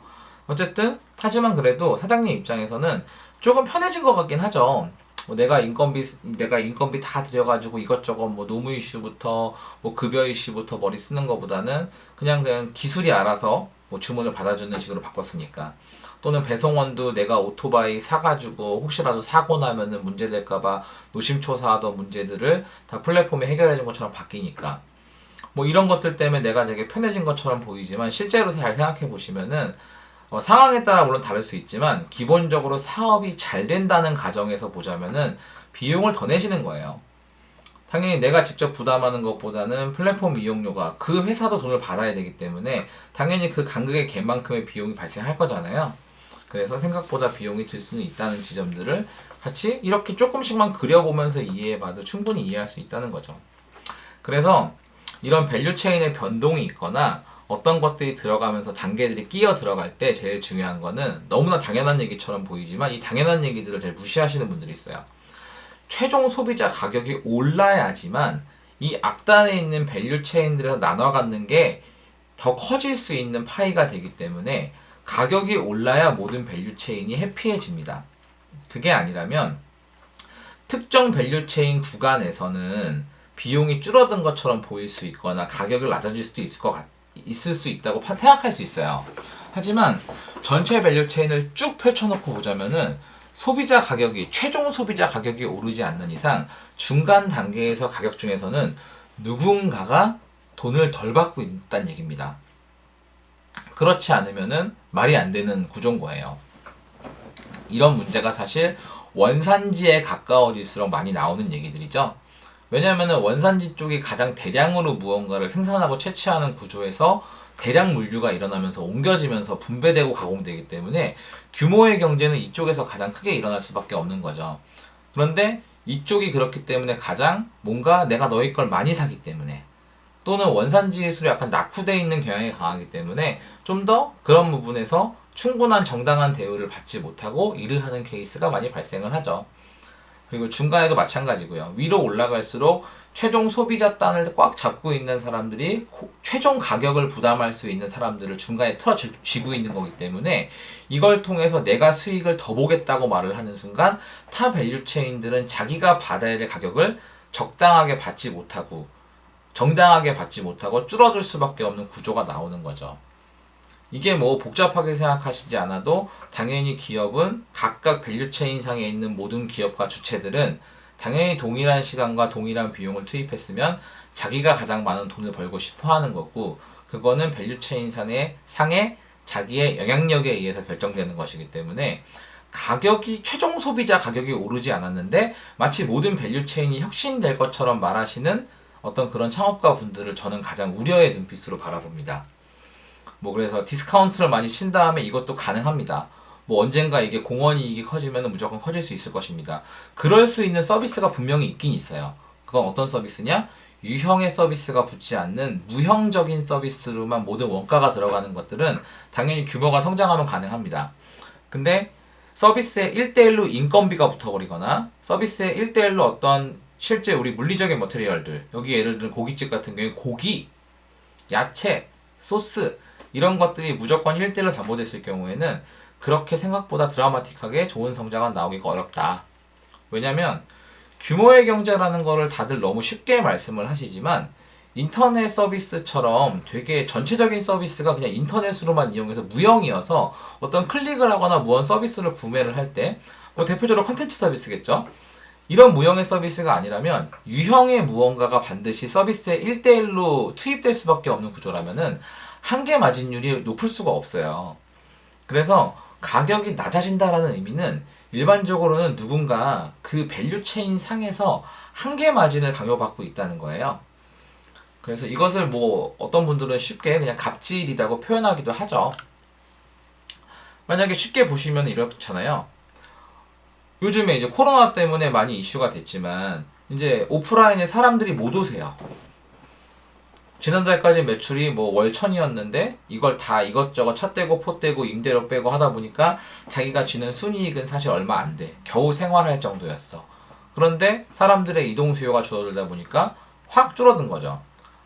어쨌든 하지만 그래도 사장님 입장에서는 조금 편해진 것 같긴 하죠. 뭐 내가 인건비 다 들여가지고 이것저것 뭐 노무 이슈부터 뭐 급여 이슈부터 머리 쓰는 것보다는 그냥 기술이 알아서 뭐 주문을 받아주는 식으로 바꿨으니까. 또는 배송원도 내가 오토바이 사가지고 혹시라도 사고 나면은 문제될까봐 노심초사하던 문제들을 다 플랫폼이 해결해준 것처럼 바뀌니까. 뭐 이런 것들 때문에 내가 되게 편해진 것처럼 보이지만 실제로 잘 생각해 보시면은 상황에 따라 물론 다를 수 있지만 기본적으로 사업이 잘 된다는 가정에서 보자면은 비용을 더 내시는 거예요. 당연히 내가 직접 부담하는 것보다는 플랫폼 이용료가 그 회사도 돈을 받아야 되기 때문에 당연히 그 간극의 갭만큼의 비용이 발생할 거잖아요. 그래서 생각보다 비용이 들 수는 있다는 지점들을 같이 이렇게 조금씩만 그려보면서 이해해봐도 충분히 이해할 수 있다는 거죠. 그래서 이런 밸류 체인의 변동이 있거나 어떤 것들이 들어가면서 단계들이 끼어 들어갈 때 제일 중요한 거는 너무나 당연한 얘기처럼 보이지만 이 당연한 얘기들을 잘 무시하시는 분들이 있어요. 최종 소비자 가격이 올라야지만 이 악단에 있는 밸류 체인들에서 나눠 갖는 게 더 커질 수 있는 파이가 되기 때문에 가격이 올라야 모든 밸류 체인이 해피해집니다. 그게 아니라면 특정 밸류 체인 구간에서는 비용이 줄어든 것처럼 보일 수 있거나 가격이 낮아질 수도 있을 수 있다고 생각할 수 있어요. 하지만 전체 밸류 체인을 쭉 펼쳐놓고 보자면은 최종 소비자 가격이 오르지 않는 이상 중간 단계에서 가격 중에서는 누군가가 돈을 덜 받고 있다는 얘기입니다. 그렇지 않으면은 말이 안 되는 구조인 거예요. 이런 문제가 사실 원산지에 가까워질수록 많이 나오는 얘기들이죠. 왜냐하면 원산지 쪽이 가장 대량으로 무언가를 생산하고 채취하는 구조에서 대량 물류가 일어나면서 옮겨지면서 분배되고 가공되기 때문에 규모의 경제는 이쪽에서 가장 크게 일어날 수밖에 없는 거죠. 그런데 이쪽이 그렇기 때문에 가장 뭔가 내가 너희 걸 많이 사기 때문에 또는 원산지에서 약간 낙후되어 있는 경향이 강하기 때문에 좀 더 그런 부분에서 충분한 정당한 대우를 받지 못하고 일을 하는 케이스가 많이 발생을 하죠. 그리고 중간에도 마찬가지고요. 위로 올라갈수록 최종 소비자 단을 꽉 잡고 있는 사람들이 최종 가격을 부담할 수 있는 사람들을 중간에 틀어쥐고 있는 거기 때문에 이걸 통해서 내가 수익을 더 보겠다고 말을 하는 순간 타 밸류 체인들은 자기가 받아야 될 가격을 적당하게 받지 못하고 정당하게 받지 못하고 줄어들 수밖에 없는 구조가 나오는 거죠. 이게 뭐 복잡하게 생각하시지 않아도 당연히 기업은 각각 밸류 체인 상에 있는 모든 기업과 주체들은 당연히 동일한 시간과 동일한 비용을 투입했으면 자기가 가장 많은 돈을 벌고 싶어 하는 거고, 그거는 밸류 체인 상의 자기의 영향력에 의해서 결정되는 것이기 때문에 가격이 최종 소비자 가격이 오르지 않았는데 마치 모든 밸류 체인이 혁신될 것처럼 말하시는 어떤 그런 창업가 분들을 저는 가장 우려의 눈빛으로 바라봅니다. 뭐 그래서 디스카운트를 많이 친 다음에 이것도 가능합니다. 뭐 언젠가 이게 공원 이익이 커지면 무조건 커질 수 있을 것입니다. 그럴 수 있는 서비스가 분명히 있긴 있어요. 그건 어떤 서비스냐? 유형의 서비스가 붙지 않는 무형적인 서비스로만 모든 원가가 들어가는 것들은 당연히 규모가 성장하면 가능합니다. 근데 서비스에 1대1로 인건비가 붙어버리거나 서비스에 1대1로 어떤 실제 우리 물리적인 머테리얼들, 여기 예를 들면 고깃집 같은 경우에 고기, 야채, 소스 이런 것들이 무조건 1대1로 담보됐을 경우에는 그렇게 생각보다 드라마틱하게 좋은 성장은 나오기가 어렵다. 왜냐면 규모의 경제라는 거를 다들 너무 쉽게 말씀을 하시지만 인터넷 서비스처럼 되게 전체적인 서비스가 그냥 인터넷으로만 이용해서 무형이어서 어떤 클릭을 하거나 무언 서비스를 구매를 할 때 뭐 대표적으로 컨텐츠 서비스겠죠. 이런 무형의 서비스가 아니라면 유형의 무언가가 반드시 서비스에 1대1로 투입될 수밖에 없는 구조라면은 한계 마진율이 높을 수가 없어요. 그래서 가격이 낮아진다라는 의미는 일반적으로는 누군가 그 밸류 체인 상에서 한계 마진을 강요받고 있다는 거예요. 그래서 이것을 뭐 어떤 분들은 쉽게 그냥 갑질이라고 표현하기도 하죠. 만약에 쉽게 보시면 이렇잖아요. 요즘에 이제 코로나 때문에 많이 이슈가 됐지만 이제 오프라인에 사람들이 못 오세요. 지난달까지 매출이 뭐 월 1000이었는데 이걸 다 이것저것 차 떼고 포 떼고 임대료 빼고 하다 보니까 자기가 쥐는 순이익은 사실 얼마 안 돼. 겨우 생활할 정도였어. 그런데 사람들의 이동 수요가 줄어들다 보니까 확 줄어든 거죠.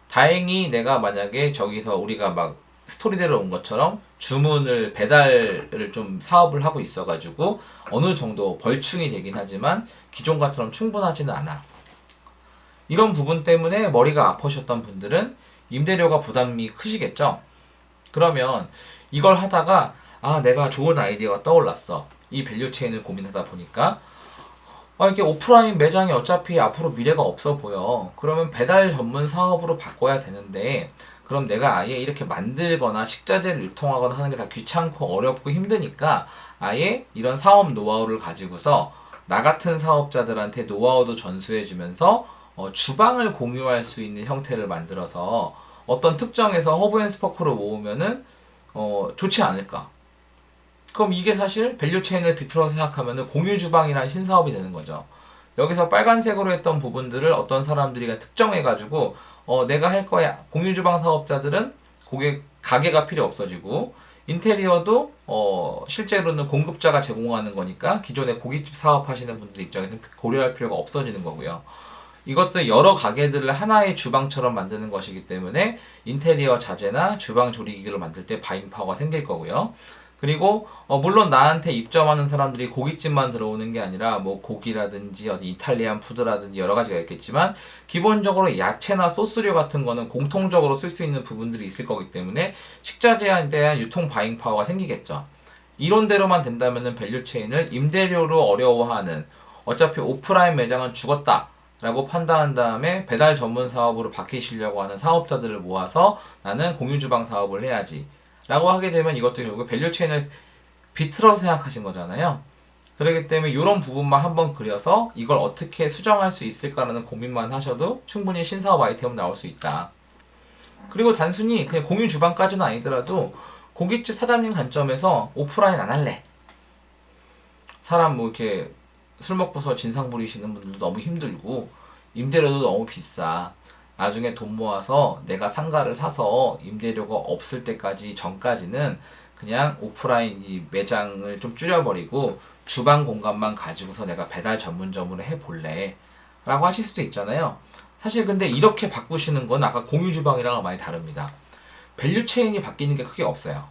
다행히 내가 만약에 저기서 우리가 막 스토리대로 온 것처럼 주문을 배달을 좀 사업을 하고 있어가지고 어느 정도 벌충이 되긴 하지만 기존과처럼 충분하지는 않아. 이런 부분 때문에 머리가 아프셨던 분들은 임대료가 부담이 크시겠죠? 그러면 이걸 하다가 내가 좋은 아이디어가 떠올랐어. 이 밸류 체인을 고민하다 보니까 이게 오프라인 매장이 어차피 앞으로 미래가 없어 보여. 그러면 배달 전문 사업으로 바꿔야 되는데 그럼 내가 아예 이렇게 만들거나 식자재를 유통하거나 하는 게 다 귀찮고 어렵고 힘드니까 아예 이런 사업 노하우를 가지고서 나 같은 사업자들한테 노하우도 전수해주면서 주방을 공유할 수 있는 형태를 만들어서 어떤 특정에서 허브 앤 스포크로 모으면은 좋지 않을까. 그럼 이게 사실 밸류 체인을 비틀어서 생각하면은 공유 주방이라는 신사업이 되는 거죠. 여기서 빨간색으로 했던 부분들을 어떤 사람들이 특정해가지고 내가 할 거야. 공유 주방 사업자들은 가게가 필요 없어지고 인테리어도 실제로는 공급자가 제공하는 거니까 기존에 고깃집 사업하시는 분들 입장에서 고려할 필요가 없어지는 거고요. 이것도 여러 가게들을 하나의 주방처럼 만드는 것이기 때문에 인테리어 자재나 주방 조리기기를 만들 때 바잉 파워가 생길 거고요. 그리고 물론 나한테 입점하는 사람들이 고깃집만 들어오는 게 아니라 뭐 고기라든지 어디 이탈리안 푸드라든지 여러 가지가 있겠지만 기본적으로 야채나 소스류 같은 거는 공통적으로 쓸 수 있는 부분들이 있을 거기 때문에 식자재에 대한 유통 바잉 파워가 생기겠죠. 이론대로만 된다면은 밸류 체인을 임대료로 어려워하는 어차피 오프라인 매장은 죽었다 라고 판단한 다음에 배달 전문 사업으로 바뀌시려고 하는 사업자들을 모아서 나는 공유주방 사업을 해야지 라고 하게 되면 이것도 결국 밸류 체인을 비틀어서 생각하신 거잖아요. 그렇기 때문에 이런 부분만 한번 그려서 이걸 어떻게 수정할 수 있을까라는 고민만 하셔도 충분히 신사업 아이템은 나올 수 있다. 그리고 단순히 그냥 공유 주방까지는 아니더라도 고깃집 사장님 관점에서 오프라인 안 할래. 사람 뭐 이렇게 술 먹고서 진상 부리시는 분들도 너무 힘들고 임대료도 너무 비싸. 나중에 돈 모아서 내가 상가를 사서 임대료가 없을 때까지 전까지는 그냥 오프라인 이 매장을 좀 줄여버리고 주방 공간만 가지고서 내가 배달 전문점으로 해볼래 라고 하실 수도 있잖아요. 사실 근데 이렇게 바꾸시는 건 아까 공유 주방이랑은 많이 다릅니다. 밸류 체인이 바뀌는 게 크게 없어요.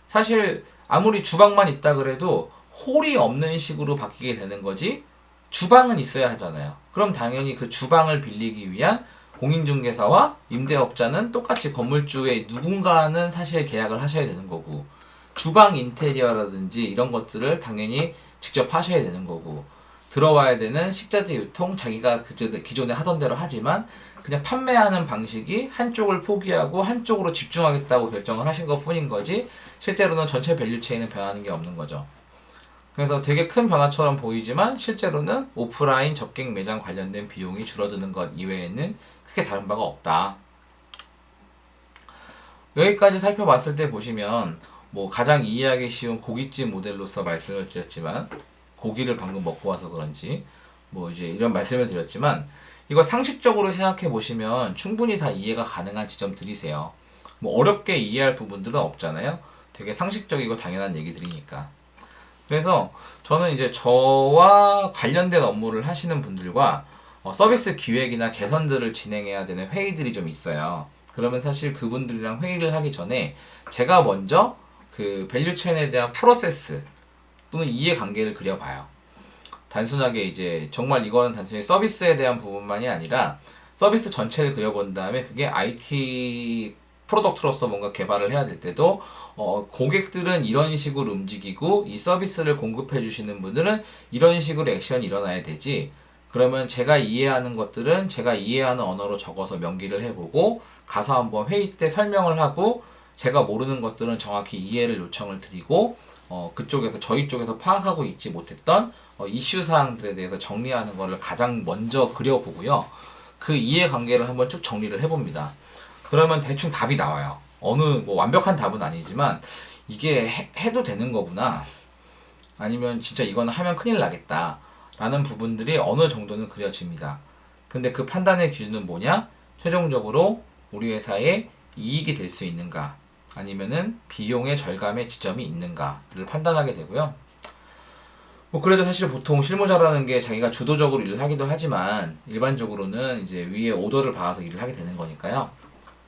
사실 아무리 주방만 있다 그래도 홀이 없는 식으로 바뀌게 되는 거지, 주방은 있어야 하잖아요. 그럼 당연히 그 주방을 빌리기 위한 공인중개사와 임대업자는 똑같이 건물주의 누군가는 사실 계약을 하셔야 되는 거고, 주방 인테리어라든지 이런 것들을 당연히 직접 하셔야 되는 거고, 들어와야 되는 식자재 유통 자기가 기존에 하던 대로 하지만 그냥 판매하는 방식이 한쪽을 포기하고 한쪽으로 집중하겠다고 결정을 하신 것 뿐인 거지, 실제로는 전체 밸류체인은 변하는 게 없는 거죠. 그래서 되게 큰 변화처럼 보이지만 실제로는 오프라인 접객 매장 관련된 비용이 줄어드는 것 이외에는 크게 다른 바가 없다. 여기까지 살펴봤을 때 보시면 뭐 가장 이해하기 쉬운 고깃집 모델로서 말씀을 드렸지만, 고기를 방금 먹고 와서 그런지 뭐 이제 이런 말씀을 드렸지만, 이거 상식적으로 생각해 보시면 충분히 다 이해가 가능한 지점들이세요. 뭐 어렵게 이해할 부분들은 없잖아요. 되게 상식적이고 당연한 얘기들이니까. 그래서 저는 이제 저와 관련된 업무를 하시는 분들과 서비스 기획이나 개선들을 진행해야 되는 회의들이 좀 있어요. 그러면 사실 그분들이랑 회의를 하기 전에 제가 먼저 그 밸류 체인에 대한 프로세스 또는 이해관계를 그려봐요. 단순하게 이제 정말 이건 단순히 서비스에 대한 부분만이 아니라 서비스 전체를 그려본 다음에 그게 IT 프로덕트로서 뭔가 개발을 해야 될 때도 고객들은 이런 식으로 움직이고 이 서비스를 공급해 주시는 분들은 이런 식으로 액션이 일어나야 되지. 그러면 제가 이해하는 것들은 제가 이해하는 언어로 적어서 명기를 해보고 가서 한번 회의 때 설명을 하고, 제가 모르는 것들은 정확히 이해를 요청을 드리고 그쪽에서 저희 쪽에서 파악하고 있지 못했던 이슈 사항들에 대해서 정리하는 것을 가장 먼저 그려보고요. 그 이해관계를 한번 쭉 정리를 해봅니다. 그러면 대충 답이 나와요. 어느 뭐 완벽한 답은 아니지만 이게 해도 되는 거구나, 아니면 진짜 이거는 하면 큰일 나겠다 라는 부분들이 어느 정도는 그려집니다. 근데 그 판단의 기준은 뭐냐? 최종적으로 우리 회사에 이익이 될 수 있는가, 아니면은 비용의 절감의 지점이 있는가를 판단하게 되고요. 뭐 그래도 사실 보통 실무자라는 게 자기가 주도적으로 일을 하기도 하지만 일반적으로는 이제 위에 오더를 받아서 일을 하게 되는 거니까요.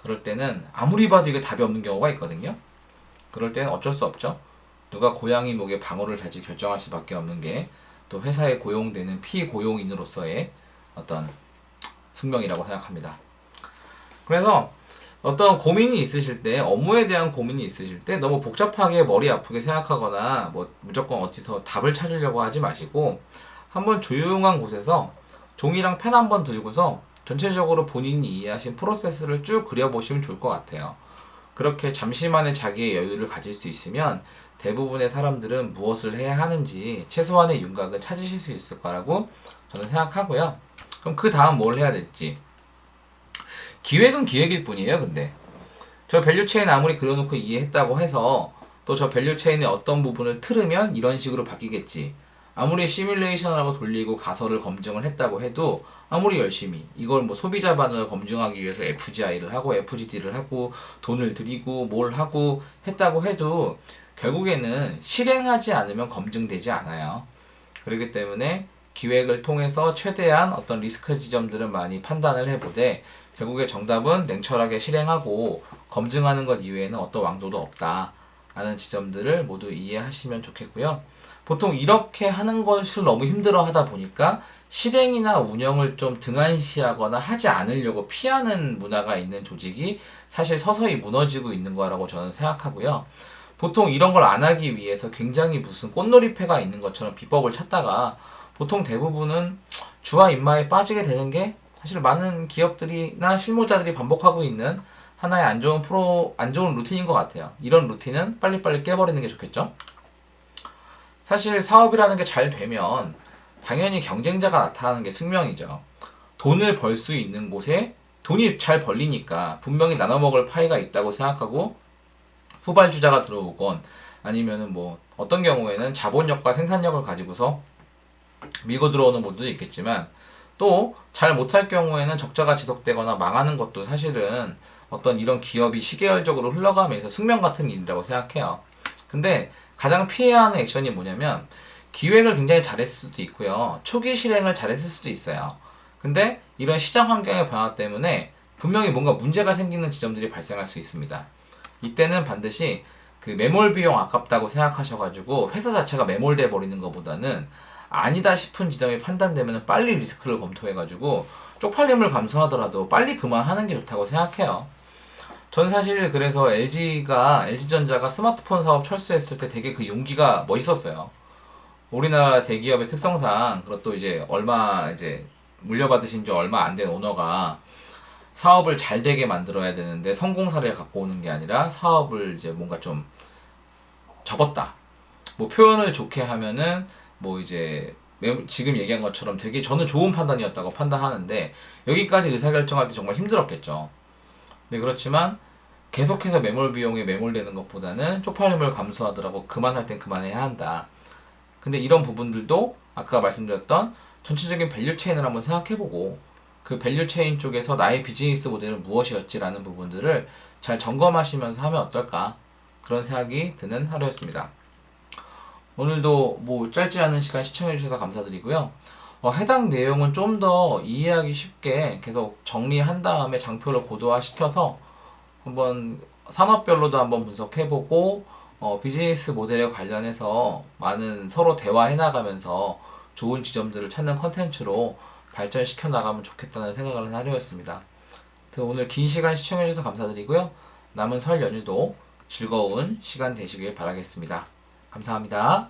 그럴 때는 아무리 봐도 이게 답이 없는 경우가 있거든요. 그럴 때는 어쩔 수 없죠. 누가 고양이 목에 방울을 달지 결정할 수밖에 없는 게 또 회사에 고용되는 피고용인으로서의 어떤 숙명이라고 생각합니다. 그래서 어떤 고민이 있으실 때, 업무에 대한 고민이 있으실 때 너무 복잡하게 머리 아프게 생각하거나 뭐 무조건 어디서 답을 찾으려고 하지 마시고, 한번 조용한 곳에서 종이랑 펜 한번 들고서 전체적으로 본인이 이해하신 프로세스를 쭉 그려보시면 좋을 것 같아요. 그렇게 잠시만의 자기의 여유를 가질 수 있으면 대부분의 사람들은 무엇을 해야 하는지 최소한의 윤곽을 찾으실 수 있을 거라고 저는 생각하고요. 그럼 그 다음 뭘 해야 될지. 기획은 기획일 뿐이에요. 근데 저 밸류 체인 아무리 그려놓고 이해했다고 해서 또 저 밸류 체인의 어떤 부분을 틀으면 이런 식으로 바뀌겠지, 아무리 시뮬레이션하고 돌리고 가설을 검증을 했다고 해도, 아무리 열심히 이걸 뭐 소비자 반응을 검증하기 위해서 FGI를 하고 FGD를 하고 돈을 들이고 뭘 하고 했다고 해도 결국에는 실행하지 않으면 검증되지 않아요. 그렇기 때문에 기획을 통해서 최대한 어떤 리스크 지점들은 많이 판단을 해보되, 결국에 정답은 냉철하게 실행하고 검증하는 것 이외에는 어떤 왕도도 없다 라는 지점들을 모두 이해하시면 좋겠고요. 보통 이렇게 하는 것을 너무 힘들어 하다 보니까 실행이나 운영을 좀 등한시하거나 하지 않으려고 피하는 문화가 있는 조직이 사실 서서히 무너지고 있는 거라고 저는 생각하고요. 보통 이런 걸 안 하기 위해서 굉장히 무슨 꽃놀이패가 있는 것처럼 비법을 찾다가 보통 대부분은 주와 인마에 빠지게 되는 게 사실 많은 기업들이나 실무자들이 반복하고 있는 하나의 안 좋은 루틴인 것 같아요. 이런 루틴은 빨리빨리 깨버리는 게 좋겠죠? 사실 사업이라는 게 잘 되면 당연히 경쟁자가 나타나는 게 숙명이죠. 돈을 벌 수 있는 곳에 돈이 잘 벌리니까 분명히 나눠 먹을 파이가 있다고 생각하고 후발주자가 들어오건, 아니면은 뭐 어떤 경우에는 자본력과 생산력을 가지고서 밀고 들어오는 분도 있겠지만, 또 잘 못할 경우에는 적자가 지속되거나 망하는 것도 사실은 어떤 이런 기업이 시계열적으로 흘러가면서 숙명 같은 일이라고 생각해요. 근데 가장 피해야 하는 액션이 뭐냐면, 기획을 굉장히 잘했을 수도 있고요, 초기 실행을 잘했을 수도 있어요. 근데 이런 시장 환경의 변화 때문에 분명히 뭔가 문제가 생기는 지점들이 발생할 수 있습니다. 이때는 반드시 그 매몰 비용 아깝다고 생각하셔가지고 회사 자체가 매몰돼 버리는 것보다는 아니다 싶은 지점이 판단되면 빨리 리스크를 검토해가지고 쪽팔림을 감수하더라도 빨리 그만하는 게 좋다고 생각해요. 전 사실 그래서 LG전자가 스마트폰 사업 철수했을 때 되게 그 용기가 멋있었어요. 우리나라 대기업의 특성상 그것도 이제 얼마 이제 물려받으신 지 얼마 안 된 오너가 사업을 잘 되게 만들어야 되는데 성공 사례를 갖고 오는 게 아니라 사업을 이제 뭔가 좀 접었다. 뭐 표현을 좋게 하면은 뭐 이제 지금 얘기한 것처럼 되게 저는 좋은 판단이었다고 판단하는데 여기까지 의사결정할 때 정말 힘들었겠죠. 네, 그렇지만 계속해서 매몰 비용에 매몰되는 것보다는 쪽팔림을 감수하더라고 그만할 땐 그만해야 한다. 근데 이런 부분들도 아까 말씀드렸던 전체적인 밸류 체인을 한번 생각해보고 그 밸류 체인 쪽에서 나의 비즈니스 모델은 무엇이었지라는 부분들을 잘 점검하시면서 하면 어떨까 그런 생각이 드는 하루였습니다. 오늘도 뭐 짧지 않은 시간 시청해주셔서 감사드리고요. 해당 내용은 좀 더 이해하기 쉽게 계속 정리한 다음에 장표를 고도화시켜서 한번 산업별로도 한번 분석해보고 비즈니스 모델에 관련해서 많은 서로 대화해 나가면서 좋은 지점들을 찾는 컨텐츠로 발전시켜 나가면 좋겠다는 생각을 한 하루였습니다. 오늘 긴 시간 시청해주셔서 감사드리고요. 남은 설 연휴도 즐거운 시간 되시길 바라겠습니다. 감사합니다.